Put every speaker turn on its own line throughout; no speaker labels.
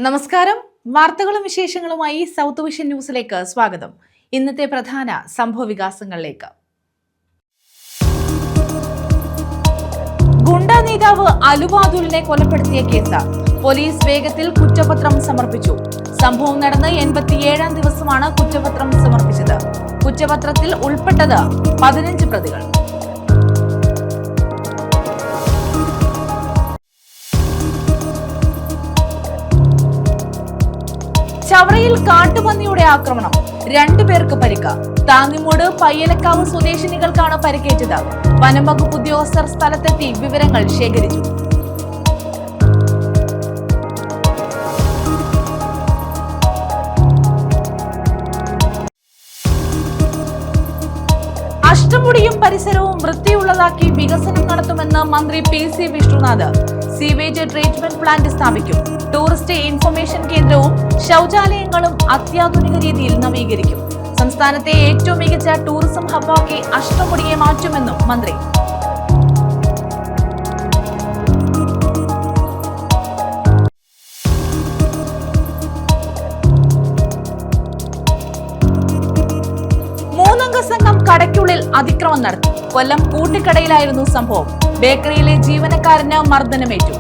നമസ്കാരം. വാർത്തകളും വിശേഷങ്ങളുമായി സൗത്ത് വിഷൻ ന്യൂസിലേക്ക് സ്വാഗതം. ഇന്നത്തെ പ്രധാന സംഭവ വികാസങ്ങളിലേക്ക്. ഗുണ്ടാ നേതാവ് അലുവാദുലിനെ കൊലപ്പെടുത്തിയ കേസ് പോലീസ് വേഗത്തിൽ കുറ്റപത്രം സമർപ്പിച്ചു. സംഭവം നടന്ന് 87-ാം ദിവസമാണ് കുറ്റപത്രം സമർപ്പിച്ചത്. കുറ്റപത്രത്തിൽ ഉൾപ്പെട്ടത് 15 പ്രതികൾ. ചവറയിൽ കാട്ടുപന്നിയുടെ ആക്രമണം, 2 പേർക്ക് പരിക്ക്. താന്നിമൂട് പയ്യലക്കാവ് സ്വദേശിനികൾക്കാണ് പരിക്കേറ്റത്. വനം വകുപ്പ് ഉദ്യോഗസ്ഥർ സ്ഥലത്തെത്തി വിവരങ്ങൾ ശേഖരിച്ചു. അഷ്ടമുടിയും പരിസരവും വൃത്തിയുള്ളതാക്കി വികസനം നടത്തുമെന്ന് മന്ത്രി PC Vishnunath. Sewage treatment plant സ്ഥാപിക്കും. ടൂറിസ്റ്റ് ഇൻഫർമേഷൻ കേന്ദ്രവും ശൗചാലയങ്ങളും അത്യാധുനിക രീതിയിൽ നവീകരിക്കും. സംസ്ഥാനത്തെ ഏറ്റവും മികച്ച ടൂറിസം ഹബ്ബാക്കി അഷ്ടമുടിയെ മാറ്റുമെന്നും മന്ത്രി. സംഘം കടയ്ക്കുള്ളിൽ അതിക്രമം നടത്തി. കൊല്ലം കൂട്ടിക്കടയിലായിരുന്നു സംഭവം. ബേക്കറിയിലെ ജീവനക്കാരന് മർദ്ദനമേറ്റു.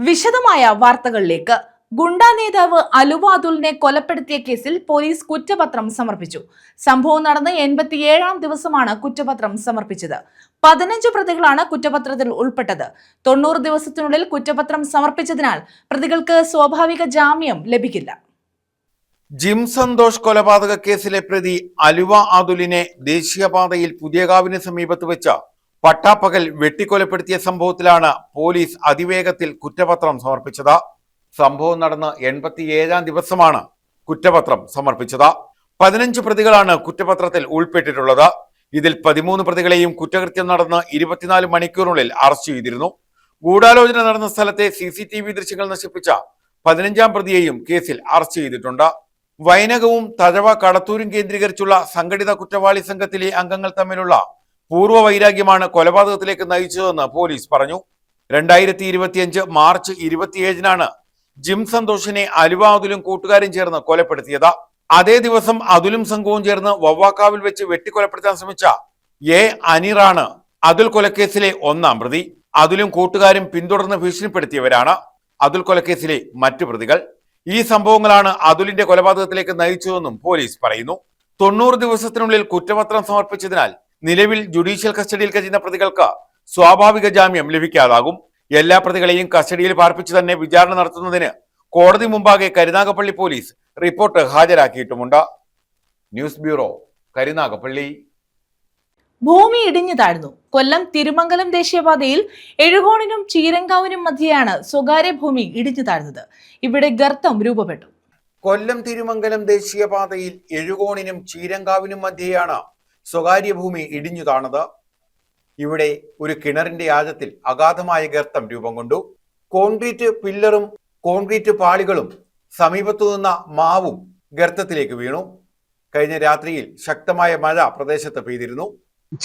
വിശദമായ വാർത്തകളിലേക്ക്. ഗുണ്ടാ നേതാവ് അലുവാദുലിനെ കൊലപ്പെടുത്തിയ കേസിൽ പോലീസ് കുറ്റപത്രം സമർപ്പിച്ചു. സംഭവം നടന്ന് 87-ാം ദിവസമാണ് കുറ്റപത്രം സമർപ്പിച്ചത്. 15 പ്രതികളാണ് കുറ്റപത്രത്തിൽ ഉൾപ്പെട്ടത്. 90 ദിവസത്തിനുള്ളിൽ കുറ്റപത്രം സമർപ്പിച്ചതിനാൽ പ്രതികൾക്ക് സ്വാഭാവിക ജാമ്യം ലഭിക്കില്ല.
ജിം സന്തോഷ് കൊലപാതക കേസിലെ പ്രതി അലുവ ആദുലിനെ ദേശീയപാതയിൽ പുതിയകാവിന് സമീപത്ത് വെച്ച് പട്ടാപ്പകൽ വെട്ടിക്കൊലപ്പെടുത്തിയ സംഭവത്തിലാണ് പോലീസ് അതിവേഗത്തിൽ കുറ്റപത്രം സമർപ്പിച്ചത്. സംഭവം നടന്ന് 87-ാം ദിവസമാണ് കുറ്റപത്രം സമർപ്പിച്ചത്. 15 പ്രതികളാണ് കുറ്റപത്രത്തിൽ ഉൾപ്പെട്ടിട്ടുള്ളത്. ഇതിൽ 13 പ്രതികളെയും കുറ്റകൃത്യം നടന്ന് 24 മണിക്കൂറിനുള്ളിൽ അറസ്റ്റ് ചെയ്തിരുന്നു. ഗൂഢാലോചന നടന്ന സ്ഥലത്തെ CCTV ദൃശ്യങ്ങൾ നശിപ്പിച്ച 15-ാം പ്രതിയെയും കേസിൽ അറസ്റ്റ് ചെയ്തിട്ടുണ്ട്. വൈനകവും തഴവ കടത്തൂരും കേന്ദ്രീകരിച്ചുള്ള സംഘടിത കുറ്റവാളി സംഘത്തിലെ അംഗങ്ങൾ തമ്മിലുള്ള പൂർവ്വ വൈരാഗ്യമാണ് കൊലപാതകത്തിലേക്ക് നയിച്ചതെന്ന് പോലീസ് പറഞ്ഞു. 2025 മാർച്ച് 27-നാണ് ജിം സന്തോഷിനെ അലുവ അതുലും കൂട്ടുകാരും ചേർന്ന് കൊലപ്പെടുത്തിയത്. അതേ ദിവസം അതുലും സംഘവും ചേർന്ന് വവ്വാക്കാവിൽ വെച്ച് വെട്ടിക്കൊലപ്പെടുത്താൻ ശ്രമിച്ച അനീറാണ് അതുൽ കൊലക്കേസിലെ 1-ാം പ്രതി. അതുലും കൂട്ടുകാരും പിന്തുടർന്ന് ഭീഷണിപ്പെടുത്തിയവരാണ് അതുൽ കൊലക്കേസിലെ മറ്റു പ്രതികൾ. ഈ സംഭവങ്ങളാണ് അതുലിന്റെ കൊലപാതകത്തിലേക്ക് നയിച്ചതെന്നും പോലീസ് പറയുന്നു. 90 ദിവസത്തിനുള്ളിൽ കുറ്റപത്രം സമർപ്പിച്ചതിനാൽ നിലവിൽ ജുഡീഷ്യൽ കസ്റ്റഡിയിൽ കഴിയുന്ന പ്രതികൾക്ക് സ്വാഭാവിക ജാമ്യം ലഭിക്കാതാകും. എല്ലാ പ്രതികളെയും കസ്റ്റഡിയിൽ പാർപ്പിച്ചു തന്നെ വിചാരണ നടത്തുന്നതിന് കോടതി മുമ്പാകെ കരുനാഗപ്പള്ളി പോലീസ് റിപ്പോർട്ട് ഹാജരാക്കിയിട്ടുമുണ്ട്. News bureau, Karunagappally.
ഭൂമി ഇടിഞ്ഞു താഴ്ന്നു. കൊല്ലം തിരുമംഗലം ദേശീയപാതയിൽ എഴുകോണിനും ചീരങ്കാവിനും മധ്യയാണ് സ്വകാര്യ ഭൂമി ഇടിഞ്ഞു താഴ്ന്നത്. ഇവിടെ ഗർത്തം രൂപപ്പെട്ടു.
കൊല്ലം തിരുമംഗലം ദേശീയപാതയിൽ എഴുകോണിനും ചീരങ്കാവിനും മധ്യയാണ് സ്വകാര്യ ഭൂമി ഇടിഞ്ഞു താണത്. ഇവിടെ ഒരു കിണറിന്റെ ആഴത്തിൽ അഗാധമായ ഗർത്തം രൂപം കൊണ്ടു. കോൺക്രീറ്റ് പില്ലറും കോൺക്രീറ്റ് പാളികളും സമീപത്തു നിന്ന മാവും ഗർത്തത്തിലേക്ക് വീണു. കഴിഞ്ഞ രാത്രിയിൽ ശക്തമായ മഴ പ്രദേശത്ത് പെയ്തിരുന്നു.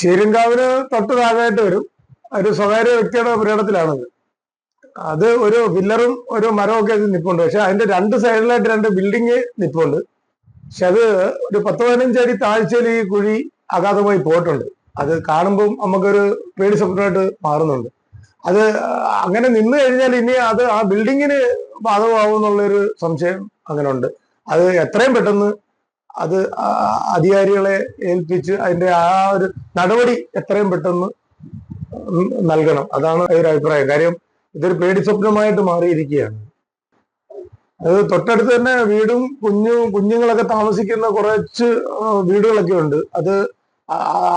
ചീരങ്കാവിന് തൊട്ട് താഴെയായിട്ട് വരും. ഒരു സ്വകാര്യ വ്യക്തിയുടെ പുരയിടത്തിലാണത്. അത് ഒരു പില്ലറും ഒരു മരവും ഒക്കെ നിൽപ്പുണ്ട്. പക്ഷെ അതിന്റെ 2 സൈഡിലായിട്ട് 2 ബിൽഡിങ് നിൽപ്പുണ്ട്. പക്ഷെ അത് ഒരു 10-15 അടി താഴ്ചയിൽ ഈ കുഴി അഗാധമായി പോയിട്ടുണ്ട്. അത് കാണുമ്പോൾ നമുക്കൊരു പേടി സ്വപ്നമായിട്ട് മാറുന്നുണ്ട്. അത് അങ്ങനെ നിന്ന് കഴിഞ്ഞാൽ ഇനി അത് ആ ബിൽഡിങ്ങിന് ബാധകമാവും എന്നുള്ളൊരു സംശയം അങ്ങനെ ഉണ്ട്. അത് എത്രയും പെട്ടെന്ന് അത് അധികാരികളെ ഏൽപ്പിച്ച് അതിന്റെ ആ ഒരു നടപടി എത്രയും പെട്ടെന്ന് നൽകണം. അതാണ് ഒരു അഭിപ്രായം. കാര്യം ഇതൊരു പേടി സ്വപ്നമായിട്ട് മാറിയിരിക്കുകയാണ്. അത് തൊട്ടടുത്ത് തന്നെ വീടും കുഞ്ഞുങ്ങളൊക്കെ താമസിക്കുന്ന കുറച്ച് വീടുകളൊക്കെ ഉണ്ട്. അത്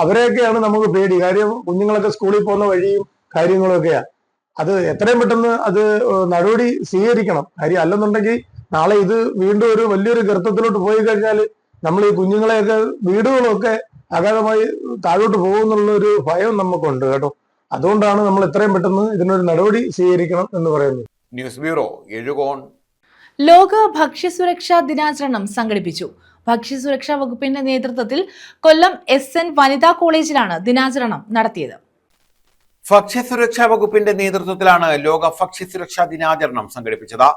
അവരെയൊക്കെയാണ് നമുക്ക് പേടി. കാര്യം കുഞ്ഞുങ്ങളൊക്കെ സ്കൂളിൽ പോകുന്ന വഴിയും കാര്യങ്ങളൊക്കെയാ. അത് എത്രയും പെട്ടെന്ന് അത് നടപടി സ്വീകരിക്കണം. കാര്യം അല്ലെന്നുണ്ടെങ്കിൽ നാളെ ഇത് വീണ്ടും ഒരു വലിയൊരു ഗർത്തത്തിലോട്ട് പോയി കഴിഞ്ഞാൽ നമ്മൾ ഈ കുഞ്ഞുങ്ങളെയൊക്കെ വീടുകളൊക്കെ അഗാധമായി താഴോട്ട് പോകുന്നുള്ളൊരു ഭയം നമുക്കുണ്ട് കേട്ടോ. അതുകൊണ്ടാണ് നമ്മൾ എത്രയും പെട്ടെന്ന് ഇതിനൊരു നടപടി സ്വീകരിക്കണം എന്ന് പറയുന്നത്.
News bureau, Ezhukone.
ലോക ഭക്ഷ്യസുരക്ഷാ ദിനാചരണം സംഘടിപ്പിച്ചു. ഭക്ഷ്യസുരക്ഷാ വകുപ്പിന്റെ നേതൃത്വത്തിൽ കൊല്ലം SN വനിതാ കോളേജിലാണ് ദിനാചരണം നടത്തിയത്.
ഭക്ഷ്യസുരക്ഷാ വകുപ്പിന്റെ നേതൃത്വത്തിലാണ് ലോക ഭക്ഷ്യസുരക്ഷാ ദിനാചരണം സംഘടിപ്പിച്ചത്.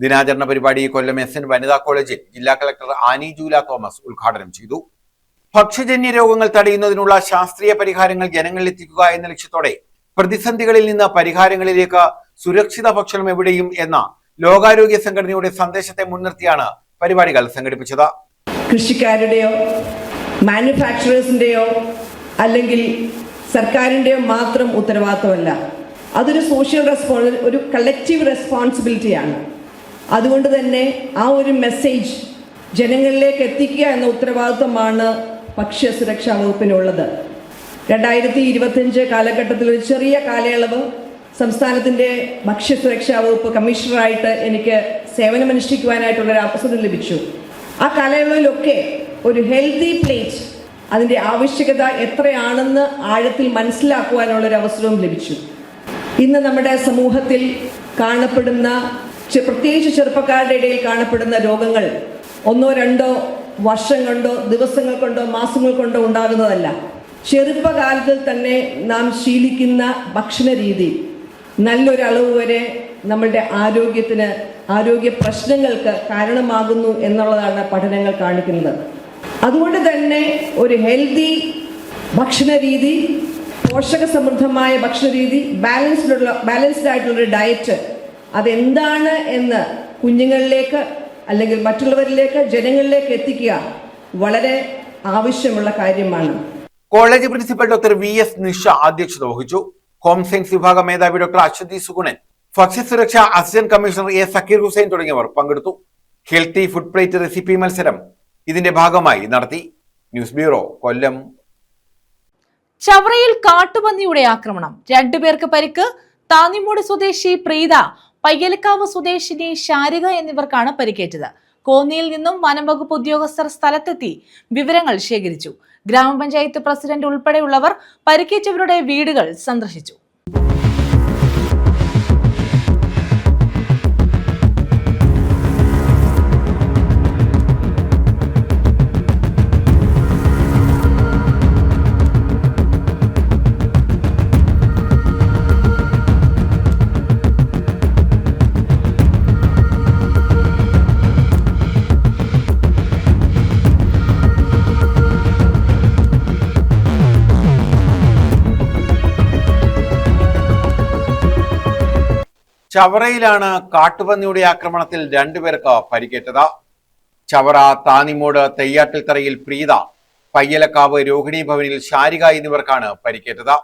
ദിനാചരണ പരിപാടി കൊല്ലം SN വനിതാ കോളേജിൽ ജില്ലാ കളക്ടർ ആനി ജൂല തോമസ് ഉദ്ഘാടനം ചെയ്തു. ഭക്ഷ്യജന്യ രോഗങ്ങൾ തടയുന്നതിനുള്ള ശാസ്ത്രീയ പരിഹാരങ്ങൾ ജനങ്ങളിൽ എത്തിക്കുക എന്ന ലക്ഷ്യത്തോടെ പ്രതിസന്ധികളിൽ നിന്ന് പരിഹാരങ്ങളിലേക്ക് സുരക്ഷിത ഭക്ഷണം എവിടെയും എന്ന ലോകാരോഗ്യ സംഘടനയുടെ സന്ദേശത്തെ മുൻനിർത്തിയാണ് പരിപാടികൾ സംഘടിപ്പിച്ചത്.
കൃഷിക്കാരുടെയോ മാനുഫാക്ചറേഴ്സിന്റെയോ അല്ലെങ്കിൽ സർക്കാരിന്റെയോ മാത്രം ഉത്തരവാദിത്തമല്ല. അതൊരു സോഷ്യൽ ഒരു കളക്റ്റീവ് റെസ്പോൺസിബിലിറ്റിയാണ്. അതുകൊണ്ട് തന്നെ ആ ഒരു മെസ്സേജ് ജനങ്ങളിലേക്ക് എത്തിക്കുക എന്ന ഉത്തരവാദിത്തമാണ് ഭക്ഷ്യസുരക്ഷാ വകുപ്പിനുള്ളത്. 2025 കാലഘട്ടത്തിൽ ഒരു ചെറിയ കാലയളവ് സംസ്ഥാനത്തിൻ്റെ ഭക്ഷ്യസുരക്ഷാ വകുപ്പ് കമ്മീഷണറായിട്ട് എനിക്ക് സേവനമനുഷ്ഠിക്കുവാനായിട്ടുള്ളൊരു അവസരം ലഭിച്ചു. ആ കാലയളവിലൊക്കെ ഒരു ഹെൽത്തി പ്ലേറ്റ് അതിൻ്റെ ആവശ്യകത എത്രയാണെന്ന് ആഴത്തിൽ മനസ്സിലാക്കുവാനുള്ളൊരു അവസരവും ലഭിച്ചു. ഇന്ന് നമ്മുടെ സമൂഹത്തിൽ കാണപ്പെടുന്ന പ്രത്യേകിച്ച് ചെറുപ്പക്കാരുടെ ഇടയിൽ കാണപ്പെടുന്ന രോഗങ്ങൾ 1-2 വർഷം കൊണ്ടോ ദിവസങ്ങൾ കൊണ്ടോ മാസങ്ങൾ കൊണ്ടോ ഉണ്ടാകുന്നതല്ല. ചെറുപ്പകാലത്തിൽ തന്നെ നാം ശീലിക്കുന്ന ഭക്ഷണ രീതി നല്ലൊരളവ് വരെ നമ്മളുടെ ആരോഗ്യ പ്രശ്നങ്ങൾക്ക് കാരണമാകുന്നു എന്നുള്ളതാണ് പഠനങ്ങൾ കാണിക്കുന്നത്. അതുകൊണ്ട് തന്നെ ഒരു ഹെൽത്തി ഭക്ഷണ രീതി, പോഷക സമൃദ്ധമായ ഭക്ഷണ രീതി, ബാലൻസ്ഡ് ആയിട്ടുള്ളൊരു ഡയറ്റ് അതെന്താണ് എന്ന് കുഞ്ഞുങ്ങളിലേക്ക് അല്ലെങ്കിൽ മറ്റുള്ളവരിലേക്ക് ജനങ്ങളിലേക്ക് എത്തിക്കുക വളരെ ആവശ്യമുള്ള കാര്യമാണ്.
College principal doctor VS Nisha അധ്യക്ഷത വഹിച്ചു. ഹോം സയൻസ് വിഭാഗം മേധാവി ഡോക്ടർ അശ്വതി സുഗുണൻ, ഭക്ഷ്യസുരക്ഷാ assistant commissioner A Zakir Hussain തുടങ്ങിയവർ പങ്കെടുത്തു. ഹെൽത്തി ഫുഡ് പ്ലേറ്റ് റെസിപ്പി മത്സരം ഇതിന്റെ ഭാഗമായി നടത്തി. ന്യൂസ് ബ്യൂറോ, കൊല്ലം.
ചവറയിൽ കാട്ടുപന്നിയുടെ ആക്രമണം, 2 പേർക്ക് പരിക്ക്. താന്നിമൂട് സ്വദേശി പ്രീത, പയ്യലക്കാവ് സ്വദേശിനി ശാരിക എന്നിവർക്കാണ് പരിക്കേറ്റത്. കോന്നിയിൽ നിന്നും വനംവകുപ്പ് ഉദ്യോഗസ്ഥർ സ്ഥലത്തെത്തി വിവരങ്ങൾ ശേഖരിച്ചു. ഗ്രാമപഞ്ചായത്ത് പ്രസിഡന്റ് ഉൾപ്പെടെയുള്ളവർ പരിക്കേറ്റവരുടെ വീടുകൾ സന്ദർശിച്ചു.
ചവറയിലാണ് കാട്ടുപന്നിയുടെ ആക്രമണത്തിൽ 2 പേർക്ക് പരിക്കേറ്റത്. ചവറ താന്നിമൂട് തെയ്യാട്ടിൽത്തറയിൽ പ്രീത, പയ്യലക്കാവ് രോഹിണി ഭവനിൽ ശാരിക എന്നിവർക്കാണ് പരിക്കേറ്റത്.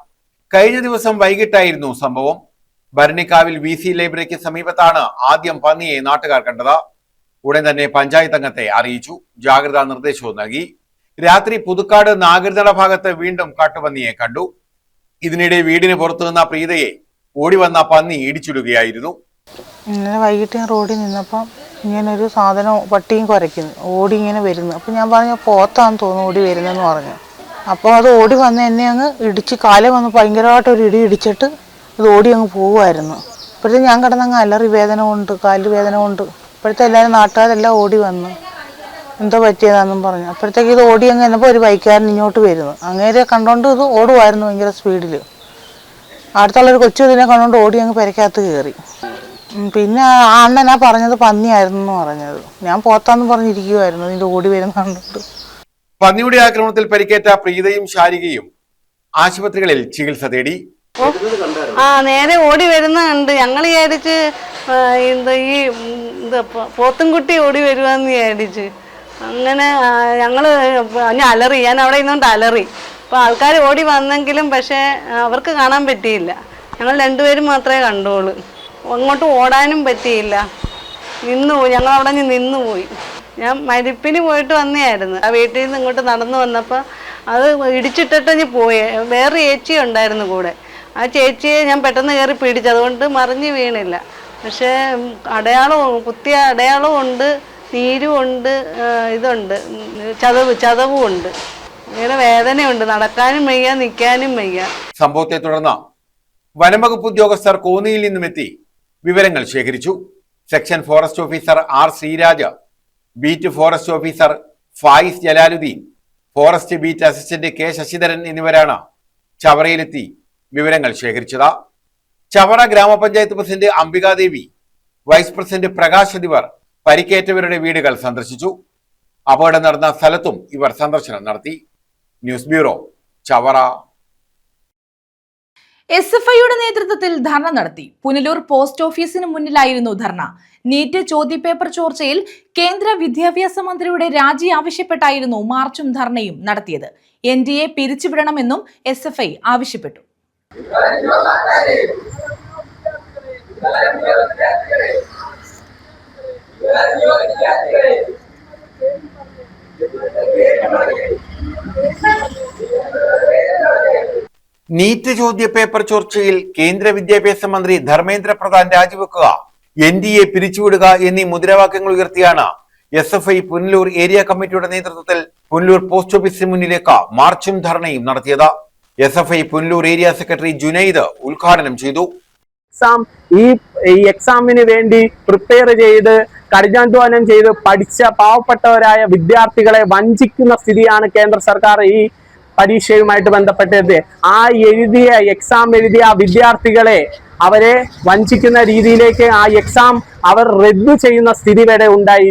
കഴിഞ്ഞ ദിവസം വൈകിട്ടായിരുന്നു സംഭവം. ഭരണിക്കാവിൽ VC ലൈബ്രറിക്ക് സമീപത്താണ് ആദ്യം പന്നിയെ നാട്ടുകാർ കണ്ടത്. ഉടൻ തന്നെ പഞ്ചായത്ത് അംഗത്തെ അറിയിച്ചു. ജാഗ്രതാ നിർദ്ദേശവും നൽകി. രാത്രി പുതുക്കാട് നാഗരിതട ഭാഗത്ത് വീണ്ടും കാട്ടുപന്നിയെ കണ്ടു. ഇതിനിടെ വീടിന് പുറത്തുനിന്ന പ്രീതയെ ഓടി വന്ന പന്നി ഇടിച്ചിടുകയായിരുന്നു.
ഇന്നലെ വൈകിട്ട് ഞാൻ റോഡിൽ നിന്നപ്പം ഇങ്ങനൊരു സാധനം പട്ടിയും കുരയ്ക്കുന്നു, ഓടി ഇങ്ങനെ വരുന്നു. അപ്പം ഞാൻ പറഞ്ഞു പോത്താന്ന് തോന്നുന്നു ഓടി വരുന്നെന്ന് പറഞ്ഞു. അപ്പോൾ അത് ഓടി വന്ന് എന്നെ അങ്ങ് ഇടിച്ച് കാലം വന്ന് ഭയങ്കരമായിട്ടൊരു ഇടിച്ചിട്ട് അത് ഓടി അങ്ങ് പോവുമായിരുന്നു. അപ്പോഴത്തെ ഞാൻ കിടന്നങ്ങ് അലറി, വേദന കൊണ്ട്, കാലിൽ വേദന കൊണ്ട്. അപ്പോഴത്തെ എല്ലാവരും നാട്ടുകാരെല്ലാം ഓടി വന്നു, എന്തോ പറ്റിയതാണെന്നും പറഞ്ഞു. അപ്പോഴത്തേക്ക് ഇത് ഓടി അങ്ങ് എന്നപ്പോൾ ഒരു ബൈക്കുകാരൻ ഇങ്ങോട്ട് വരുന്നു. അങ്ങേരെ കണ്ടോണ്ട് ഇത് ഓടുമായിരുന്നു ഭയങ്കര സ്പീഡിൽ. അടുത്തുള്ളൊരു കൊച്ചു ഇതിനെ കണ്ടുകൊണ്ട് ഓടി അങ്ങ് പെരക്കകത്ത് കയറി. പിന്നെ ആ അണ്ണനാ പറഞ്ഞത് പന്നിയായിരുന്നു എന്ന് പറഞ്ഞത്. ഞാൻ പോത്താന്ന് പറഞ്ഞിരിക്കുമായിരുന്നു ഇതിന്റെ ഓടി വരുന്ന കണ്ടിട്ട്.
പന്നിയുടെ ആക്രമണത്തിൽ പരിക്കേറ്റ പ്രീതയും ശാരികയും ആശുപത്രികളിൽ ചികിത്സ തേടി.
നേരെ ഓടി വരുന്ന കണ്ട് ഞങ്ങൾ വിചാരിച്ച് ഈ പോത്തുംകുട്ടി ഓടി വരുവാന്ന് വിചാരിച്ച്. അങ്ങനെ ഞങ്ങള് അലറി, ഞാൻ അവിടെ നിന്നുകൊണ്ട് അലറി. അപ്പോൾ ആൾക്കാർ ഓടി വന്നെങ്കിലും പക്ഷേ അവർക്ക് കാണാൻ പറ്റിയില്ല. ഞങ്ങൾ 2 പേരും മാത്രമേ കണ്ടുള്ളൂ. അങ്ങോട്ട് ഓടാനും പറ്റിയില്ല, നിന്നുപോയി. ഞങ്ങൾ അവിടെ നിന്ന് പോയി. ഞാൻ മരിപ്പിന് പോയിട്ട് വന്നതായിരുന്നു. ആ വീട്ടിൽ നിന്ന് ഇങ്ങോട്ട് നടന്നു വന്നപ്പോൾ അത് ഇടിച്ചിട്ടിട്ട് പോയി. വേറെ ചേച്ചി ഉണ്ടായിരുന്നു കൂടെ. ആ ചേച്ചിയെ ഞാൻ പെട്ടെന്ന് കയറി പിടിച്ചു, അതുകൊണ്ട് മറിഞ്ഞ് വീണില്ല. പക്ഷേ കുത്തിയ അടയാളവും ഉണ്ട്, നീരും ഉണ്ട്, ഇതുണ്ട്, ചതവും ഉണ്ട്. ഇങ്ങനെ വേദനയുണ്ട്, നടക്കാനും വയ്യ, നിൽക്കാനും വയ്യ.
സംഭവത്തെ തുടർന്ന് വനംവകുപ്പ് ഉദ്യോഗസ്ഥർ കോന്നിയിൽ നിന്നുമെത്തി വിവരങ്ങൾ ശേഖരിച്ചു. Section forest officer R Sreeraj, beat forest officer Faiz Jalaluddin, forest beat assistant K Sasidharan എന്നിവരാണ് ചവറയിലെത്തി വിവരങ്ങൾ ശേഖരിച്ചത്. ചവറ ഗ്രാമപഞ്ചായത്ത് president Ambikadevi, vice president Prakash എന്നിവർ പരിക്കേറ്റവരുടെ വീടുകൾ സന്ദർശിച്ചു. അപകടം നടന്ന സ്ഥലത്തും ഇവർ സന്ദർശനം നടത്തി. News bureau, Chavara.
SFIയുടെ നേതൃത്വത്തിൽ ധർണ നടത്തി. പുനലൂർ പോസ്റ്റ് ഓഫീസിന് മുന്നിലായിരുന്നു ധർണ. നീറ്റ് ചോദ്യപേപ്പർ ചോർച്ചയിൽ കേന്ദ്ര വിദ്യാഭ്യാസ മന്ത്രിയുടെ രാജി ആവശ്യപ്പെട്ടായിരുന്നു മാർച്ചും ധർണയും നടത്തിയത്. NDA പിരിച്ചുവിടണമെന്നും SFI ആവശ്യപ്പെട്ടു.
നീറ്റ് ചോദ്യപേപ്പർ ചോർച്ചയിൽ കേന്ദ്ര വിദ്യാഭ്യാസ മന്ത്രി ധർമ്മേന്ദ്ര പ്രധാൻ രാജിവെക്കുക, NDA പിരിച്ചുവിടുക എന്നീ മുദ്രാവാക്യങ്ങൾ ഉയർത്തിയാണ് SFI പുനലൂർ ഏരിയ കമ്മിറ്റിയുടെ നേതൃത്വത്തിൽ പുനലൂർ പോസ്റ്റ് ഓഫീസിന് മുന്നിലേക്ക് മാർച്ചും ധർണയും നടത്തിയത്. SFI Punalur area secretary Junaid ഉദ്ഘാടനം ചെയ്തു.
ഈ എക്സാമിന് വേണ്ടി പ്രിപ്പയർ ചെയ്ത് കഠിനാധ്വാനം ചെയ്ത് പഠിച്ച പാവപ്പെട്ടവരായ വിദ്യാർത്ഥികളെ വഞ്ചിക്കുന്ന സ്ഥിതിയാണ് കേന്ദ്ര സർക്കാർ ഈ പരീക്ഷയുമായിട്ട് ബന്ധപ്പെട്ടത്. ആ എക്സാം എഴുതിയ വിദ്യാർത്ഥികളെ അവരെ വഞ്ചിക്കുന്ന രീതിയിലേക്ക് ആ എക്സാം അവർ റദ്ദു ചെയ്യുന്ന സ്ഥിതി വരെ ഉണ്ടായി.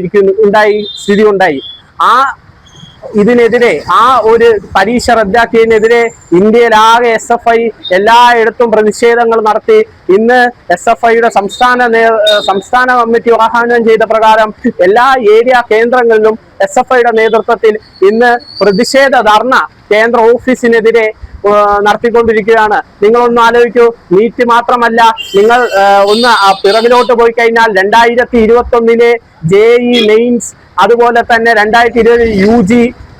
ഇതിനെതിരെ ആ ഒരു പരീക്ഷ റദ്ദാക്കിയതിനെതിരെ ഇന്ത്യയിലാകെ SFI എല്ലായിടത്തും പ്രതിഷേധങ്ങൾ നടത്തി. ഇന്ന് SFIയുടെ സംസ്ഥാന കമ്മിറ്റി ആഹ്വാനം ചെയ്ത പ്രകാരം എല്ലാ ഏരിയ കേന്ദ്രങ്ങളിലും SFIയുടെ നേതൃത്വത്തിൽ ഇന്ന് പ്രതിഷേധ ധർണ കേന്ദ്ര ഓഫീസിനെതിരെ നടത്തിക്കൊണ്ടിരിക്കുകയാണ്. നിങ്ങളൊന്ന് ആലോചിക്കൂ, നീറ്റ് മാത്രമല്ല, നിങ്ങൾ ഒന്ന് പിറകിലോട്ട് പോയി കഴിഞ്ഞാൽ 2021 JEE മെയിൻസ്, അതുപോലെ തന്നെ 2020 UG,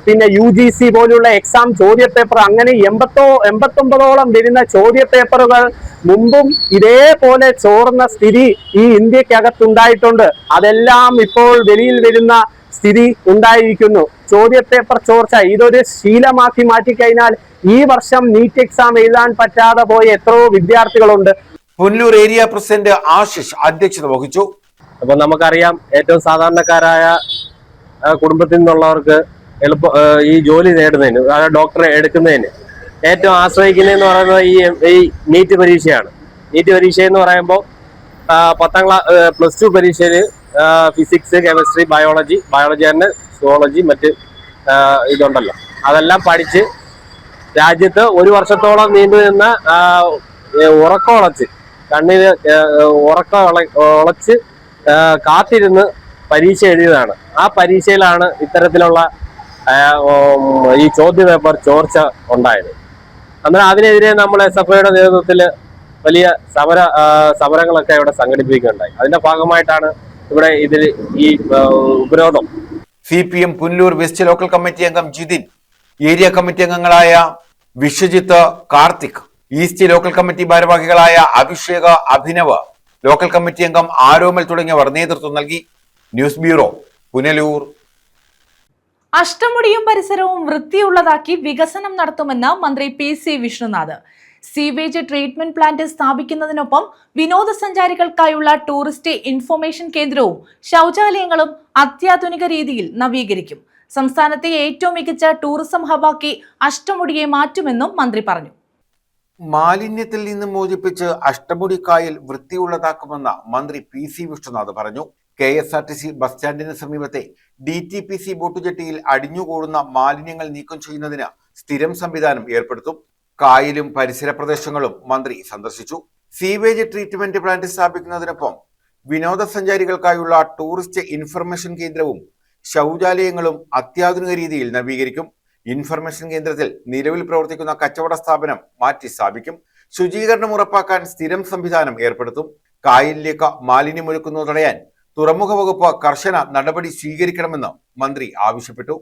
പിന്നെ UGC പോലുള്ള എക്സാം ചോദ്യപേപ്പർ, അങ്ങനെ 89ഓളം വരുന്ന ചോദ്യപേപ്പറുകൾ മുമ്പും ഇതേപോലെ ചോർന്ന സ്ഥിതി ഈ ഇന്ത്യക്കകത്തുണ്ടായിട്ടുണ്ട്. അതെല്ലാം ഇപ്പോൾ വെളിയിൽ വരുന്ന സ്ഥിതി ഉണ്ടായിരിക്കുന്നു. ചോദ്യപേപ്പർ ചോർച്ച ഇതൊരു ശീലമാക്കി മാറ്റിക്കഴിഞ്ഞാൽ ഈ വർഷം നീറ്റ് എക്സാം എഴുതാൻ പറ്റാതെ പോയ എത്രയോ വിദ്യാർത്ഥികളുണ്ട്.
പുനലൂർ ഏരിയ പ്രസിഡന്റ് ആശിഷ് അധ്യക്ഷത വഹിച്ചു.
അപ്പൊ നമുക്കറിയാം, ഏറ്റവും സാധാരണക്കാരായ കുടുംബത്തിൽ നിന്നുള്ളവർക്ക് ഈ ജോലി നേടുന്നതിന്, ഡോക്ടറെ എടുക്കുന്നതിന് ഏറ്റവും ആശ്രയിക്കുന്നതെന്ന് പറയുന്നത് ഈ നീറ്റ് പരീക്ഷയാണ്. നീറ്റ് പരീക്ഷ എന്ന് പറയുമ്പോൾ 10ാം ക്ലാസ് +2 പരീക്ഷയിൽ ഫിസിക്സ്, കെമിസ്ട്രി, ബയോളജി തന്നെ സുവോളജി, മറ്റ് ഇതുണ്ടല്ലോ, അതെല്ലാം പഠിച്ച് രാജ്യത്ത് ഒരു വർഷത്തോളം നീണ്ടു നിന്ന കണ്ണിന് ഉറക്കം കാത്തിരുന്ന് പരീക്ഷ എഴുതിയതാണ്. ആ പരീക്ഷയിലാണ് ഇത്തരത്തിലുള്ള ഈ ചോദ്യപേപ്പർ ചോർച്ച ഉണ്ടായത്. അന്നേരം അതിനെതിരെ നമ്മൾ SFIയുടെ നേതൃത്വത്തിൽ വലിയ സമരങ്ങളൊക്കെ ഇവിടെ സംഘടിപ്പിക്കുകയുണ്ടായി. അതിന്റെ ഭാഗമായിട്ടാണ് ഇവിടെ ഈ ഉപരോധം.
CPM Punalur west local committee അംഗം ജിതിൻ, ഏരിയ കമ്മിറ്റി അംഗങ്ങളായ വിശ്വജിത്ത്, കാർത്തിക്, ഈസ്റ്റ് ലോക്കൽ കമ്മിറ്റി ഭാരവാഹികളായ അഭിഷേക, അഭിനവ്, ലോക്കൽ കമ്മിറ്റി അംഗം ആരോമൽ തുടങ്ങിയവർ നേതൃത്വം നൽകി. News bureau, Punalur.
അഷ്ടമുടിയും പരിസരവും വൃത്തിയുള്ളതാക്കി വികസനം നടത്തുമെന്ന് മന്ത്രി PC Vishnunath. Sewage treatment plant സ്ഥാപിക്കുന്നതിനൊപ്പം വിനോദസഞ്ചാരികൾക്കായുള്ള ടൂറിസ്റ്റ് ഇൻഫർമേഷൻ കേന്ദ്രവും ശൗചാലയങ്ങളും അത്യാധുനിക രീതിയിൽ നവീകരിക്കും. സംസ്ഥാനത്തെ ഏറ്റവും മികച്ച ടൂറിസം ഹബാക്കി അഷ്ടമുടിയെ മാറ്റുമെന്നും മന്ത്രി പറഞ്ഞു.
മാലിന്യത്തിൽ നിന്ന് മോചിപ്പിച്ച് അഷ്ടമുടി കായൽ വൃത്തിയുള്ളതാക്കുമെന്ന് മന്ത്രി PC വിഷ്ണുനാഥ് പറഞ്ഞു. KSRTC ബസ് സ്റ്റാൻഡിന് സമീപത്തെ DTPC ബോട്ടുജെട്ടിയിൽ അടിഞ്ഞുകൂടുന്ന മാലിന്യങ്ങൾ നീക്കം ചെയ്യുന്നതിന് സ്ഥിരം സംവിധാനം ഏർപ്പെടുത്തും. കായലും പരിസര പ്രദേശങ്ങളും മന്ത്രി സന്ദർശിച്ചു. സീവേജ് ട്രീറ്റ്മെന്റ് പ്ലാന്റ് സ്ഥാപിക്കുന്നതിനൊപ്പം വിനോദസഞ്ചാരികൾക്കായുള്ള ടൂറിസ്റ്റ് ഇൻഫർമേഷൻ കേന്ദ്രവും ശൗചാലയങ്ങളും അത്യാധുനിക രീതിയിൽ നവീകരിക്കും. ഇൻഫർമേഷൻ കേന്ദ്രത്തിൽ നിലവിൽ പ്രവർത്തിക്കുന്ന കച്ചവട സ്ഥാപനം മാറ്റി സ്ഥാപിക്കും. ശുചീകരണം ഉറപ്പാക്കാൻ സ്ഥിരം സംവിധാനം ഏർപ്പെടുത്തും. കായലിലേക്ക് മാലിന്യമൊഴുക്കുന്നത് തടയാൻ തുറമുഖ വകുപ്പ് കർശന നടപടി സ്വീകരിക്കണമെന്ന് മന്ത്രി ആവശ്യപ്പെട്ടു.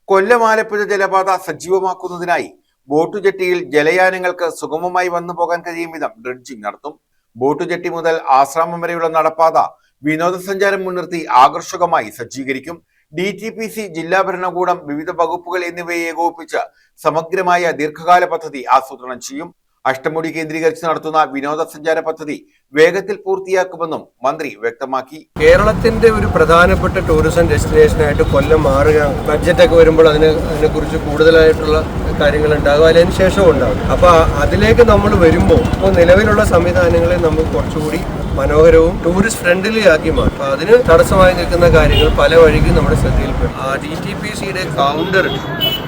കൊല്ലം ആലപ്പുഴ ജലപാത സജീവമാക്കുന്നതിനായി ബോട്ടുജെട്ടിയിൽ ജലയാനങ്ങൾക്ക് സുഗമമായി വന്നു പോകാൻ കഴിയും വിധം ഡ്രഡ്ജിംഗ് നടത്തും. ബോട്ടുജെട്ടി മുതൽ ആശ്രാമം വരെയുള്ള നടപ്പാത വിനോദസഞ്ചാരം മുൻനിർത്തി ആകർഷകമായി സജ്ജീകരിക്കും. DTPC, ജില്ലാ ഭരണകൂടം, വിവിധ വകുപ്പുകൾ എന്നിവയെ ഏകോപിപ്പിച്ച് സമഗ്രമായ ദീർഘകാല പദ്ധതി ആസൂത്രണം ചെയ്യും. അഷ്ടമുടി കേന്ദ്രീകരിച്ച് നടത്തുന്ന വിനോദസഞ്ചാര പദ്ധതി വേഗത്തിൽ പൂർത്തിയാക്കുമെന്നും മന്ത്രി വ്യക്തമാക്കി.
കേരളത്തിന്റെ ഒരു പ്രധാനപ്പെട്ട ടൂറിസം ഡെസ്റ്റിനേഷനായിട്ട് കൊല്ലം മാറുക, ബഡ്ജറ്റൊക്കെ വരുമ്പോൾ അതിനെക്കുറിച്ച് കൂടുതലായിട്ടുള്ള കാര്യങ്ങൾ ഉണ്ടാകും, അതിന് ശേഷം ഉണ്ടാകും. അപ്പോൾ അതിലേക്ക് നമ്മൾ വരുമ്പോൾ ഇപ്പോൾ നിലവിലുള്ള സംവിധാനങ്ങളെ നമുക്ക് കുറച്ചുകൂടി മനോഹരവും ടൂറിസ്റ്റ് ഫ്രണ്ട്ലി ആക്കി മാറ്റും. അപ്പോൾ അതിന് തടസ്സമായി നിൽക്കുന്ന കാര്യങ്ങൾ പല വഴിക്കും നമ്മുടെ ശ്രദ്ധയിൽപ്പെടും. ആ DTPCയുടെ കൗണ്ടർ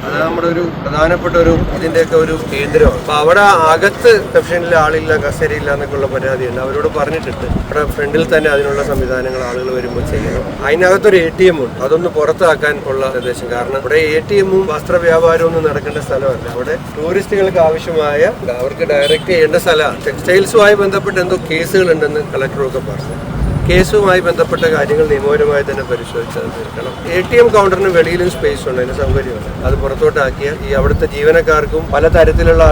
അത് നമ്മുടെ ഒരു പ്രധാനപ്പെട്ട ഇതിൻ്റെയൊക്കെ ഒരു കേന്ദ്രമാണ്. അപ്പോൾ അവിടെ അകത്ത് റിസപ്ഷനിൽ ആളില്ല, കസേരയില്ല എന്നൊക്കെയുള്ള പരാതിയുണ്ട്. അവരോട് പറഞ്ഞിട്ടുണ്ട് അവിടെ ഫ്രണ്ടിൽ തന്നെ അതിനുള്ള സംവിധാനങ്ങൾ ആളുകൾ വരുമ്പോൾ ചെയ്യണം. അതിനകത്തൊരു ATM ഉണ്ട്, അതൊന്ന് പുറത്താക്കാൻ ഉള്ള നിർദ്ദേശം. കാരണം ഇവിടെ ATM-ഉം വസ്ത്രവ്യാപാരവും ഒന്നും നടക്കേണ്ട സ്ഥലമല്ല. അവിടെ ടൂറിസ്റ്റുകൾക്ക് ആവശ്യമായ അവർക്ക് ഡയറക്റ്റ് ചെയ്യേണ്ട സ്ഥലമാണ്. ടെക്സ്റ്റൈൽസുമായി ബന്ധപ്പെട്ട് എന്തോ കേസുകളുണ്ടെന്ന് കളക്ടറൊക്കെ പറഞ്ഞു. കേസുമായി ബന്ധപ്പെട്ട കാര്യങ്ങൾ നിയമപരമായി തന്നെ പരിശോധിച്ചത് തീർക്കണം. ATM കൗണ്ടറിന് വെളിയിലും സ്പേസ് ഉണ്ട്, അതിന് സൗകര്യമുണ്ട്. അത് പുറത്തോട്ടാക്കിയാൽ ഈ അവിടുത്തെ ജീവനക്കാർക്കും പല തരത്തിലുള്ള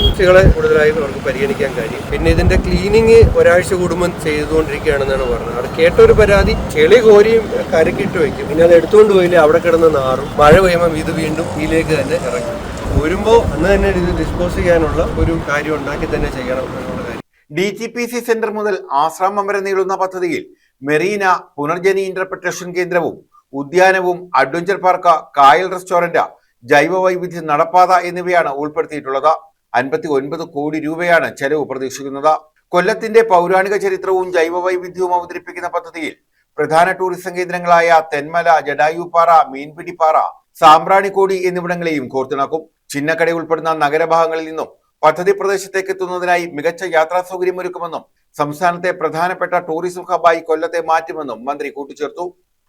കുട്ടികളെ കൂടുതലായും അവർക്ക് പരിഗണിക്കാൻ കഴിയും. പിന്നെ ഇതിന്റെ ക്ലീനിങ് ഒരാഴ്ച കൂടുമ്പോൾ ചെയ്തുകൊണ്ടിരിക്കുകയാണെന്നാണ് പറഞ്ഞത്. അവിടെ കേട്ടൊരു പരാതി, ചെളി കോരിയും കരക്കിട്ട് വയ്ക്കും, പിന്നെ അത് എടുത്തുകൊണ്ട് പോയില്ലേ അവിടെ കിടന്ന് നാറും, മഴ പെയ്യുമ്പോൾ ഇത് വീണ്ടും ഇതിലേക്ക് തന്നെ ഇറങ്ങും. വരുമ്പോൾ അന്ന് തന്നെ ഇത് ഡിസ്പോസ് ചെയ്യാനുള്ള ഒരു കാര്യം ഉണ്ടാക്കി തന്നെ ചെയ്യണം എന്നുള്ള കാര്യം.
DTPC സെന്റർ മുതൽ ആശ്രമം വരെ നീളുന്ന പദ്ധതിയിൽ മെറീന, പുനർജനി ഇന്റർപ്രിട്ടേഷൻ കേന്ദ്രവും ഉദ്യാനവും, അഡ്വഞ്ചർ പാർക്ക്, കായൽ റെസ്റ്റോറന്റ്, ജൈവവൈവിധ്യ നടപ്പാത എന്നിവയാണ് ഉൾപ്പെടുത്തിയിട്ടുള്ളത്. 59 കോടി രൂപയാണ് ചെലവ് പ്രതീക്ഷിക്കുന്നത്. കൊല്ലത്തിന്റെ പൗരാണിക ചരിത്രവും ജൈവവൈവിധ്യവും അവതരിപ്പിക്കുന്ന പദ്ധതിയിൽ പ്രധാന ടൂറിസം കേന്ദ്രങ്ങളായ തെന്മല, ജഡായുപ്പാറ, മീൻപിടിപ്പാറ, സാമ്പ്രാണിക്കോടി എന്നിവിടങ്ങളെയും കോർത്തിണക്കും. ചിന്നക്കട ഉൾപ്പെടുന്ന നഗരഭാഗങ്ങളിൽ നിന്നും പദ്ധതി പ്രദേശത്തേക്ക് എത്തുന്നതിനായി മികച്ച യാത്രാ സൗകര്യം ഒരുക്കുമെന്നും സംസ്ഥാനത്തെ പ്രധാനപ്പെട്ട ടൂറിസം ഹബ്ബായി കൊല്ലത്തെ മാറ്റുമെന്നും മന്ത്രി കൂട്ടിച്ചേർത്തു.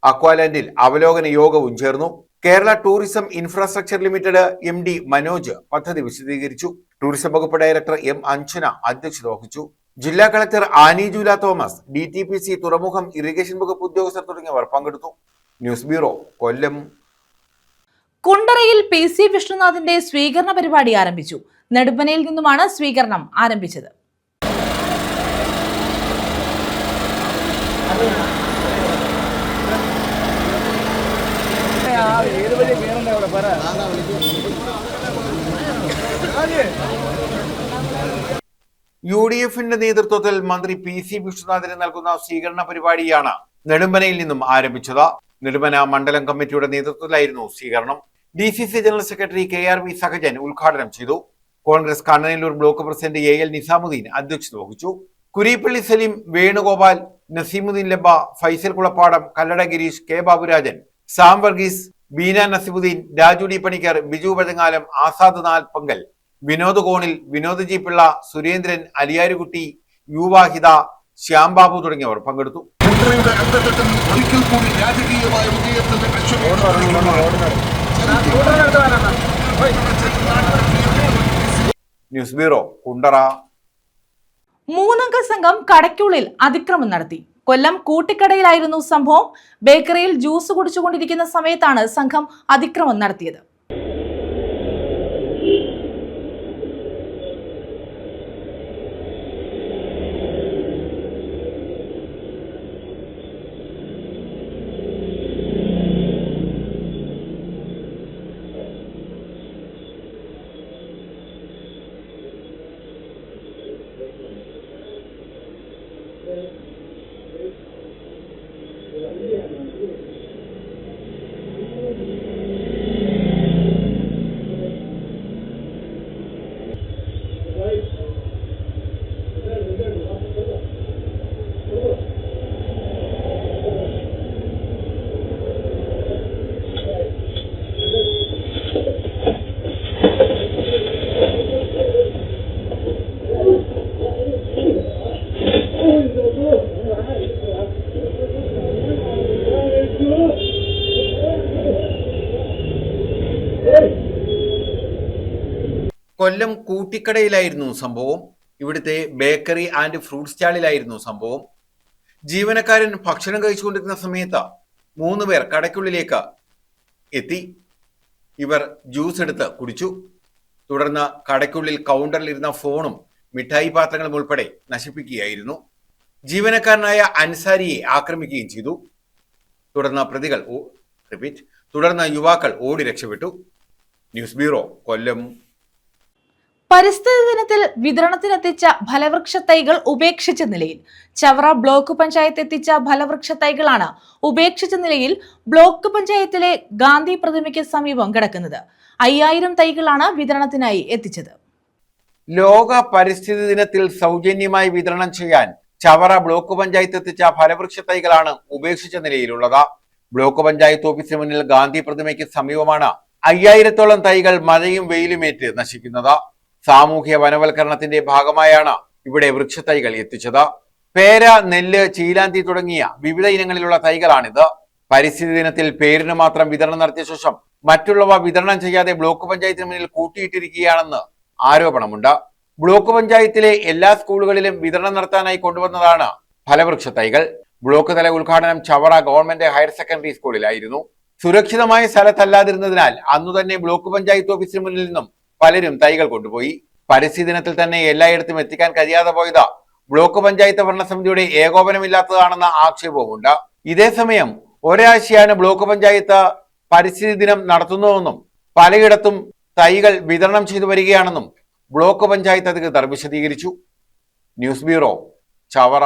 അക്വാലാൻഡിൽ അവലോകന യോഗവും ചേർന്നു. Kerala tourism infrastructure limited MD Manoj പദ്ധതി വിശദീകരിച്ചു. ടൂറിസം വകുപ്പ് ഡയറക്ടർ M അഞ്ജന അധ്യക്ഷത വഹിച്ചു. ജില്ലാ collector Annie Jula Thomas, DTPC, തുറമുഖം, ഇറിഗേഷൻ വകുപ്പ് ഉദ്യോഗസ്ഥർ തുടങ്ങിയവർ പങ്കെടുത്തു. ന്യൂസ് ബ്യൂറോ, കൊല്ലം.
കുണ്ടറയിൽ PC വിഷ്ണുനാഥിന്റെ സ്വീകരണ പരിപാടി ആരംഭിച്ചു. നെടുമ്പനയിൽ നിന്നുമാണ് സ്വീകരണം ആരംഭിച്ചത്.
UDFന്റെ നേതൃത്വത്തിൽ മന്ത്രി PC വിഷ്ണുനാഥിന് നൽകുന്ന സ്വീകരണ പരിപാടിയാണ് നെടുമ്പനയിൽ നിന്നും ആരംഭിച്ചത്. നെടുമ്പന മണ്ഡലം കമ്മിറ്റിയുടെ നേതൃത്വത്തിലായിരുന്നു സ്വീകരണം. DCC general secretary KRV Sahajan ഉദ്ഘാടനം ചെയ്തു. Congress Kannanallur block president AL Nizamuddin അധ്യക്ഷത വഹിച്ചു. Kureepally Saleem, Venugopal, Naseemuddin Labba, Faisal Kulappadam, Kallada Girish, K Baburajan, Sam Varghese, Beena Naseemuddin, Raju D Panicker, Biju Pazhangalam, Azad Nalpankal, Vinod Konil, Vinod G Pillai, Surendran, Aliyarukutty, Yuvahitha, Shyambabu തുടങ്ങിയവർ പങ്കെടുത്തു. News bureau, Kundara.
3 സംഘം കടയ്ക്കുള്ളിൽ അതിക്രമം നടത്തി. കൊല്ലം കൂട്ടിക്കടയിലായിരുന്നു സംഭവം. ബേക്കറിയിൽ ജ്യൂസ് കുടിച്ചുകൊണ്ടിരിക്കുന്ന സമയത്താണ് സംഘം അതിക്രമം നടത്തിയത്.
കൊല്ലം കൂട്ടിക്കടയിലായിരുന്നു സംഭവം. ഇവിടുത്തെ ബേക്കറി ആൻഡ് ഫ്രൂട്ട് സ്റ്റാളിലായിരുന്നു സംഭവം. ജീവനക്കാരൻ ഭക്ഷണം കഴിച്ചുകൊണ്ടിരുന്ന സമയത്ത് 3 പേർ കടയ്ക്കുള്ളിലേക്ക് എത്തി. ഇവർ ജ്യൂസ് എടുത്ത് കുടിച്ചു. തുടർന്ന് കടയ്ക്കുള്ളിൽ കൗണ്ടറിലിരുന്ന ഫോണും മിഠായി പാത്രങ്ങളും ഉൾപ്പെടെ നശിപ്പിക്കുകയായിരുന്നു. ജീവനക്കാരനായ അൻസാരിയെ ആക്രമിക്കുകയും ചെയ്തു. തുടർന്ന് യുവാക്കൾ ഓടി രക്ഷപ്പെട്ടു. ന്യൂസ് ബ്യൂറോ, കൊല്ലം.
പരിസ്ഥിതി ദിനത്തിൽ വിതരണത്തിനെത്തിച്ച ഫലവൃക്ഷ തൈകൾ ഉപേക്ഷിച്ച നിലയിൽ. ചവറ ബ്ലോക്ക് പഞ്ചായത്ത് എത്തിച്ച ഫലവൃക്ഷ തൈകളാണ് ഉപേക്ഷിച്ച നിലയിൽ ബ്ലോക്ക് പഞ്ചായത്തിലെ ഗാന്ധി പ്രതിമയ്ക്ക് സമീപം കിടക്കുന്നത്. 5000 തൈകളാണ് വിതരണത്തിനായി എത്തിച്ചത്.
ലോക പരിസ്ഥിതി ദിനത്തിൽ സൗജന്യമായി വിതരണം ചെയ്യാൻ ചവറ ബ്ലോക്ക് പഞ്ചായത്ത് എത്തിച്ച ഫലവൃക്ഷ തൈകളാണ് ഉപേക്ഷിച്ച നിലയിലുള്ളത്. ബ്ലോക്ക് പഞ്ചായത്ത് ഓഫീസിന് മുന്നിൽ ഗാന്ധി പ്രതിമയ്ക്ക് സമീപമാണ് 5000-ഓളം തൈകൾ മഴയും വെയിലുമേറ്റ് നശിക്കുന്നത്. സാമൂഹ്യ വനവൽക്കരണത്തിന്റെ ഭാഗമായാണ് ഇവിടെ വൃക്ഷത്തൈകൾ എത്തിച്ചത്. പേര, നെല്ല്, ചീലാന്തി തുടങ്ങിയ വിവിധ ഇനങ്ങളിലുള്ള തൈകളാണിത്. പരിസ്ഥിതി ദിനത്തിൽ പേരിന് മാത്രം വിതരണം നടത്തിയ ശേഷം മറ്റുള്ളവ വിതരണം ചെയ്യാതെ ബ്ലോക്ക് പഞ്ചായത്തിന് മുന്നിൽ കൂട്ടിയിട്ടിരിക്കുകയാണെന്ന് ആരോപണമുണ്ട്. ബ്ലോക്ക് പഞ്ചായത്തിലെ എല്ലാ സ്കൂളുകളിലും വിതരണം നടത്താനായി കൊണ്ടുവന്നതാണ് ഫലവൃക്ഷ തൈകൾ. ബ്ലോക്ക് തല ഉദ്ഘാടനം ചവറ ഗവൺമെന്റ് ഹയർ സെക്കൻഡറി സ്കൂളിലായിരുന്നു. സുരക്ഷിതമായ സ്ഥലത്തല്ലാതിരുന്നതിനാൽ അന്നുതന്നെ ബ്ലോക്ക് പഞ്ചായത്ത് ഓഫീസിന് മുന്നിൽ നിന്നും പലരും തൈകൾ കൊണ്ടുപോയി. പരിസ്ഥിതി ദിനത്തിൽ തന്നെ എല്ലായിടത്തും എത്തിക്കാൻ കഴിയാതെ പോയത് ബ്ലോക്ക് പഞ്ചായത്ത് ഭരണസമിതിയുടെ ഏകോപനമില്ലാത്തതാണെന്ന ആക്ഷേപവുമുണ്ട്. ഇതേസമയം ഒരാഴ്ചയാണ് ബ്ലോക്ക് പഞ്ചായത്ത് പരിസ്ഥിതി ദിനം നടത്തുന്നതെന്നും പലയിടത്തും തൈകൾ വിതരണം ചെയ്തു വരികയാണെന്നും ബ്ലോക്ക് പഞ്ചായത്ത് അധികൃതർ വിശദീകരിച്ചു. News bureau, Chavara.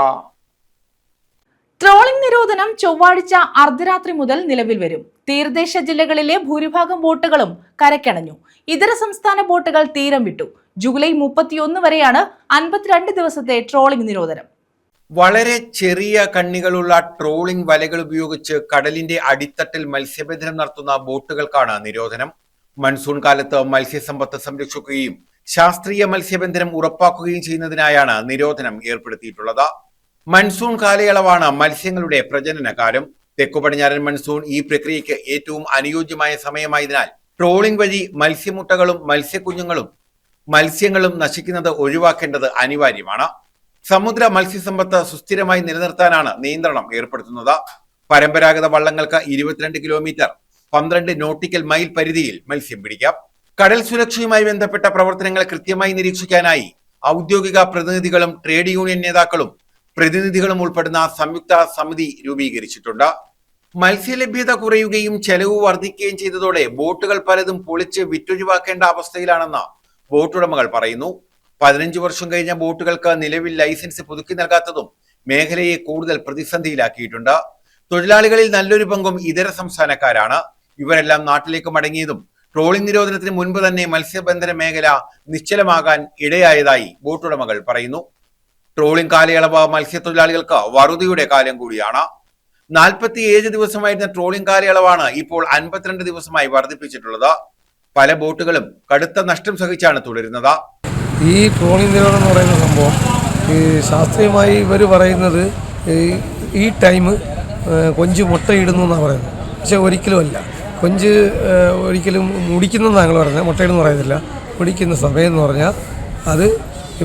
ട്രോളിംഗ് നിരോധനം ചൊവ്വാഴ്ച അർദ്ധരാത്രി മുതൽ നിലവിൽ വരും. തീരദേശ ജില്ലകളിലെ ഭൂരിഭാഗം ബോട്ടുകളും കരക്കണഞ്ഞു. ഇതര സംസ്ഥാന ബോട്ടുകൾ തീരം വിട്ടു. ജൂലൈ 31 വരെയാണ് 52 ദിവസത്തെ ട്രോളിംഗ് നിരോധനം.
വളരെ ചെറിയ കണ്ണികളുള്ള ട്രോളിംഗ് വലകൾ ഉപയോഗിച്ച് കടലിന്റെ അടിത്തട്ടിൽ മത്സ്യബന്ധനം നടത്തുന്ന ബോട്ടുകൾക്കാണ് നിരോധനം. മൺസൂൺ കാലത്ത് മത്സ്യസമ്പത്ത് സംരക്ഷിക്കുകയും ശാസ്ത്രീയ മത്സ്യബന്ധനം ഉറപ്പാക്കുകയും ചെയ്യുന്നതിനായാണ് നിരോധനം ഏർപ്പെടുത്തിയിട്ടുള്ളത്. മൺസൂൺ കാലയളവാണ് മത്സ്യങ്ങളുടെ പ്രജനനകാലം. തെക്കു പടിഞ്ഞാറൻ മൺസൂൺ ഈ പ്രക്രിയയ്ക്ക് ഏറ്റവും അനുയോജ്യമായ സമയമായതിനാൽ ട്രോളിംഗ് വഴി മത്സ്യമുട്ടകളും മത്സ്യങ്ങളും നശിക്കുന്നത് ഒഴിവാക്കേണ്ടത് അനിവാര്യമാണ്. സമുദ്ര മത്സ്യസമ്പത്ത് സുസ്ഥിരമായി നിലനിർത്താനാണ് നിയന്ത്രണം ഏർപ്പെടുത്തുന്നത്. പരമ്പരാഗത വള്ളങ്ങൾക്ക് 22 കിലോമീറ്റർ 12 നോട്ടിക്കൽ മൈൽ പരിധിയിൽ മത്സ്യം പിടിക്കാം. കടൽ സുരക്ഷയുമായി ബന്ധപ്പെട്ട പ്രവർത്തനങ്ങൾ കൃത്യമായി നിരീക്ഷിക്കാനായി ഔദ്യോഗിക പ്രതിനിധികളും ട്രേഡ് യൂണിയൻ നേതാക്കളും പ്രതിനിധികളും ഉൾപ്പെടുന്ന സംയുക്ത സമിതി രൂപീകരിച്ചിട്ടുണ്ട്. മത്സ്യലഭ്യത കുറയുകയും ചെലവ് വർദ്ധിക്കുകയും ചെയ്തതോടെ ബോട്ടുകൾ പലതും പൊളിച്ച് വിറ്റൊഴിവാക്കേണ്ട അവസ്ഥയിലാണെന്ന് ബോട്ടുടമകൾ പറയുന്നു. 15 വർഷം കഴിഞ്ഞ ബോട്ടുകൾക്ക് നിലവിൽ ലൈസൻസ് പുതുക്കി നൽകാത്തതും മേഖലയെ കൂടുതൽ പ്രതിസന്ധിയിലാക്കിയിട്ടുണ്ട്. തൊഴിലാളികളിൽ നല്ലൊരു പങ്കും ഇതര സംസ്ഥാനക്കാരാണ്. ഇവരെല്ലാം നാട്ടിലേക്ക് മടങ്ങിയതും ട്രോളിംഗ് നിരോധനത്തിന് മുൻപ് തന്നെ മത്സ്യബന്ധന മേഖല നിശ്ചലമാകാൻ ഇടയായതായി ബോട്ടുടമകൾ പറയുന്നു. ട്രോളിംഗ് കാലയളവ് മത്സ്യത്തൊഴിലാളികൾക്ക് വറുതിയുടെ കാലം കൂടിയാണ്. 47 ദിവസമായിരുന്ന ട്രോളിംഗ് കാലയളവാണ് ഇപ്പോൾ 52 ദിവസമായി വർദ്ധിപ്പിച്ചിട്ടുള്ളത്. പല ബോട്ടുകളും കടുത്ത നഷ്ടം സഹിച്ചാണ് തുടരുന്നത്.
ഈ ട്രോളിംഗ് നിരോധനം എന്ന് പറയുന്ന സംഭവം ഈ ശാസ്ത്രീയമായി ഇവർ പറയുന്നത് ഈ ടൈം കൊഞ്ച് മുട്ടയിടുന്നു എന്നാണ് പറയുന്നത്. പക്ഷെ ഒരിക്കലും അല്ല. കൊഞ്ച് ഒരിക്കലും മുടിക്കുന്നെന്ന് ഞങ്ങൾ പറയുന്നത്, മുട്ടയിടുന്നു പറയുന്നില്ല. മുടിക്കുന്ന സമയം എന്ന് പറഞ്ഞാൽ അത്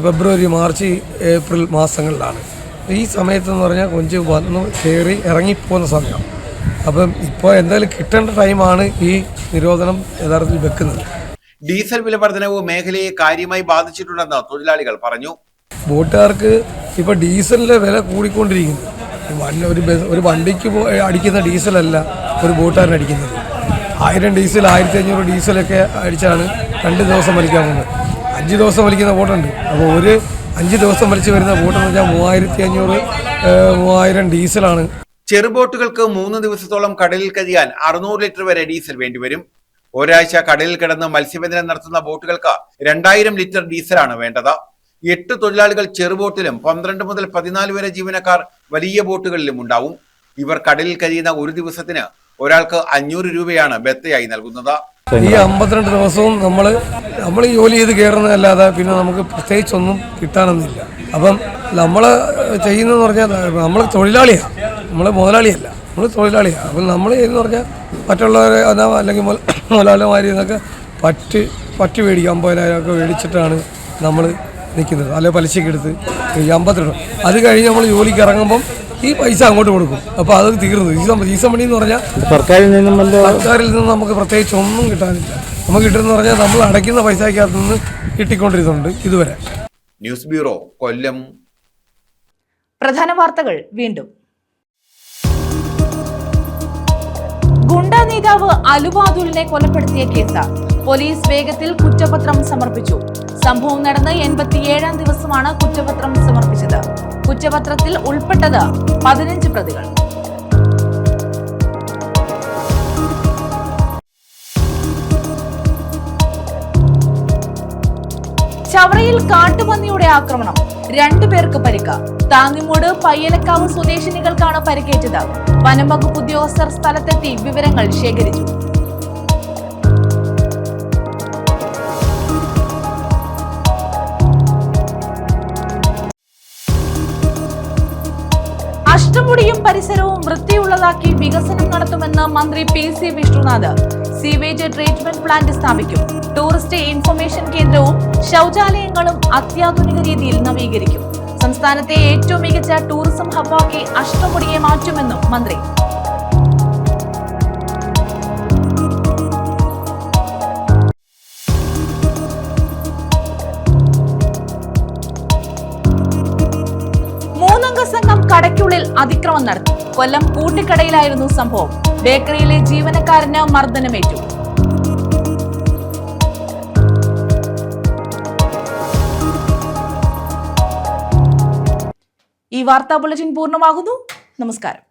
ഫെബ്രുവരി, മാർച്ച്, ഏപ്രിൽ മാസങ്ങളിലാണ്. ഈ സമയത്തെന്ന് പറഞ്ഞാൽ കൊഞ്ച് വന്ന് കയറി ഇറങ്ങിപ്പോകുന്ന സമയം. അപ്പം ഇപ്പോൾ എന്തായാലും കിട്ടേണ്ട ടൈമാണ് ഈ നിരോധനം യഥാർത്ഥത്തിൽ വെക്കുന്നത്.
ഡീസൽ വില വർധനവ് മേഖലയെ കാര്യമായി ബാധിച്ചിട്ടുണ്ടെന്ന് തൊഴിലാളികൾ പറഞ്ഞു.
ബോട്ടുകാർക്ക് ഇപ്പോൾ ഡീസലിൻ്റെ വില കൂടിക്കൊണ്ടിരിക്കുന്നു. ഒരു വണ്ടിക്ക് അടിക്കുന്ന ഡീസലല്ല ഒരു ബോട്ടുകാരൻ അടിക്കുന്നത്. 1000 ഡീസൽ, 1500 ഡീസലൊക്കെ അടിച്ചാണ് 2 ദിവസം വലിക്കാൻ പോകുന്നത്. 5 ദിവസം വലിക്കുന്ന ബോട്ടുണ്ട്. അപ്പോൾ ഒരു 5 ദിവസം വലിച്ചു വരുന്ന ബോട്ടെന്ന് വെച്ചാൽ 3500 3000 ഡീസലാണ്.
ചെറുബോട്ടുകൾക്ക് 3 ദിവസത്തോളം കടലിൽ കഴിയാൻ 600 ലിറ്റർ വരെ ഡീസൽ വേണ്ടിവരും. ഒരാഴ്ച കടലിൽ കിടന്ന് മത്സ്യബന്ധനം നടത്തുന്ന ബോട്ടുകൾക്ക് 2000 ലിറ്റർ ഡീസലാണ് വേണ്ടത്. 8 തൊഴിലാളികൾ ചെറുബോട്ടിലും 12 മുതൽ 14 വരെ ജീവനക്കാർ വലിയ ബോട്ടുകളിലും ഉണ്ടാവും. ഇവർ കടലിൽ കഴിയുന്ന ഒരു ദിവസത്തിന് ഒരാൾക്ക് 500 രൂപയാണ് ബത്തയായി നൽകുന്നത്.
ഈ 52 ദിവസവും നമ്മൾ ജോലി ചെയ്ത് കയറുന്നതല്ലാതെ പിന്നെ നമുക്ക് പ്രത്യേകിച്ചൊന്നും കിട്ടാനൊന്നുമില്ല. അപ്പം നമ്മൾ ചെയ്യുന്നതെന്ന് പറഞ്ഞാൽ നമ്മൾ തൊഴിലാളിയാണ്, നമ്മൾ മുതലാളിയല്ല, നമ്മൾ തൊഴിലാളിയാണ്. അപ്പം നമ്മൾ ചെയ്യുന്നതെന്ന് പറഞ്ഞാൽ മറ്റുള്ളവരെ അല്ലെങ്കിൽ മുതലാളിമാരിൽ നിന്നൊക്കെ പറ്റ് മേടിക്കും. 50,000 ഒക്കെ മേടിച്ചിട്ടാണ് നമ്മൾ നിൽക്കുന്നത്. അല്ലെങ്കിൽ പലിശയ്ക്ക് എടുത്ത് 52. അത് കഴിഞ്ഞ് നമ്മൾ ജോലിക്ക് ഇറങ്ങുമ്പം ഈ പൈസ അങ്ങോട്ട് കൊടുക്കും. അപ്പോൾ അത് തീർന്നു. ഈ സമണി എന്ന് പറഞ്ഞാൽ സർക്കാരിൽ നിന്ന് നമുക്ക് പ്രത്യേകിച്ച് ഒന്നും കിട്ടാനില്ല. നമുക്ക് കിട്ടുമെന്ന് പറഞ്ഞാൽ നമ്മൾ അടയ്ക്കുന്ന പൈസക്കകത്ത് നിന്ന് കിട്ടിക്കൊണ്ടിരുന്നുണ്ട് ഇതുവരെ.
ന്യൂസ് ബ്യൂറോ, കൊല്ലം.
പ്രധാന വാർത്തകൾ വീണ്ടും. ഗുണ്ടാ നേതാവ് അലുവ അതുലിനെ കൊലപ്പെടുത്തിയ കേസ് പോലീസ് വേഗത്തിൽ കുറ്റപത്രം സമർപ്പിച്ചു. സംഭവം നടന്ന് 87-ാം ദിവസമാണ് കുറ്റപത്രം സമർപ്പിച്ചത്. കുറ്റപത്രത്തിൽ ഉൾപ്പെട്ടത് 15 പ്രതികൾ. ചവറയിൽ കാട്ടുപന്നിയുടെ ആക്രമണം, 2 പേർക്ക് പരിക്ക്. താന്നിമൂട് പയ്യലക്കാവ് സ്വദേശിനികൾക്കാണ് പരിക്കേറ്റത്. വനം വകുപ്പ് ഉദ്യോഗസ്ഥർ സ്ഥലത്തെത്തി വിവരങ്ങൾ ശേഖരിച്ചു. അഷ്ടമുടിയും പരിസരവും വൃത്തിയുള്ളതാക്കി വികസനം നടത്തുമെന്ന് മന്ത്രി PC Vishnunath. Sewage treatment plant സ്ഥാപിക്കും. ടൂറിസ്റ്റ് ഇൻഫർമേഷൻ കേന്ദ്രവും ശൗചാലയങ്ങളും അത്യാധുനിക രീതിയിൽ നവീകരിക്കും. സംസ്ഥാനത്തെ ഏറ്റവും മികച്ച ടൂറിസം ഹബ്ബാക്കി അഷ്ടമുടിയെ മാറ്റുമെന്നും മന്ത്രി. സംഘം കടയ്ക്കുള്ളിൽ അതിക്രമം നടത്തി. കൊല്ലം കൂട്ടിക്കടയിലായിരുന്നു സംഭവം. ബേക്കറിയിലെ ജീവനക്കാരന് മർദ്ദനമേറ്റു. ഈ വാർത്താ ബുള്ളറ്റിൻ പൂർണ്ണമാകുന്നു. നമസ്കാരം.